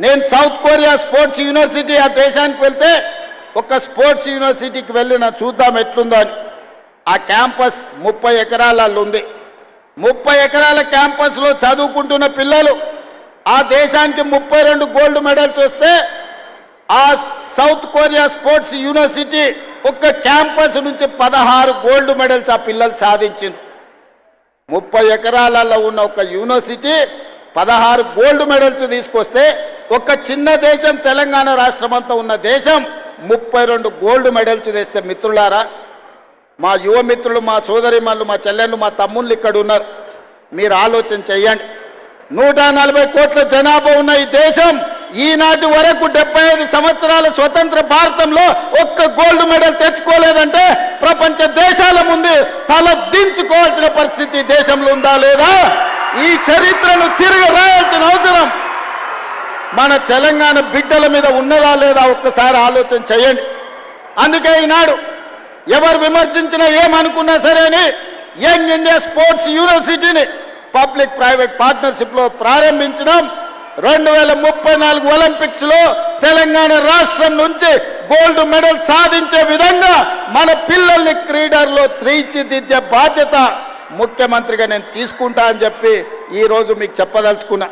నేను south Korea sports university ఆ దేశానికి వెళ్తే ఒక స్పోర్ట్స్ యూనివర్సిటీకి వెళ్ళిన చూద్దాం ఎట్లుందో అని. ఆ క్యాంపస్ 30 ఎకరాలలో ఉంది. 30 ఎకరాల క్యాంపస్లో చదువుకుంటున్న పిల్లలు ఆ దేశానికి 32 గోల్డ్ మెడల్స్ వస్తే ఆ సౌత్ కొరియా స్పోర్ట్స్ యూనివర్సిటీ ఒక క్యాంపస్ నుంచి 16 గోల్డ్ మెడల్స్ ఆ పిల్లలు సాధించింది. 30 ఎకరాలలో ఉన్న ఒక యూనివర్సిటీ 16 గోల్డ్ మెడల్స్ తీసుకొస్తే ఒక చిన్న దేశం తెలంగాణ రాష్ట్రం అంతా ఉన్న దేశం 32 గోల్డ్ మెడల్స్ తెస్తే మిత్రులారా, మా యువ మిత్రులు, మా సోదరిమణులు, మా చెల్లెళ్ళు, మా తమ్ముళ్ళు ఇక్కడ ఉన్నారు. మీరు ఆలోచన చెయ్యండి. 140 కోట్ల జనాభా ఉన్న ఈ దేశం ఈనాటి వరకు 75 సంవత్సరాల స్వతంత్ర భారతంలో ఒక్క గోల్డ్ మెడల్ తెచ్చుకోలేదంటే ప్రపంచ దేశాల ముందు తల దించుకోవాల్సిన పరిస్థితి దేశంలో ఉందా లేదా? ఈ చరిత్రను తిరిగి రాయాల్సిన అవసరం మన తెలంగాణ బిడ్డల మీద ఉన్నదా లేదా ఒక్కసారి ఆలోచన చేయండి. అందుకే ఈనాడు ఎవరు విమర్శించినా ఏమనుకున్నా సరే అని యంగ్ ఇండియా స్పోర్ట్స్ యూనివర్సిటీని పబ్లిక్ ప్రైవేట్ పార్ట్నర్షిప్లో ప్రారంభించడం. 2034 ఒలింపిక్స్లో తెలంగాణ రాష్ట్రం నుంచి గోల్డ్ మెడల్ సాధించే విధంగా మన పిల్లల్ని క్రీడల్లో తీర్చిదిద్దే బాధ్యత ముఖ్యమంత్రిగా నేను తీసుకుంటా అని చెప్పి ఈరోజు మీకు చెప్పదలుచుకున్నా.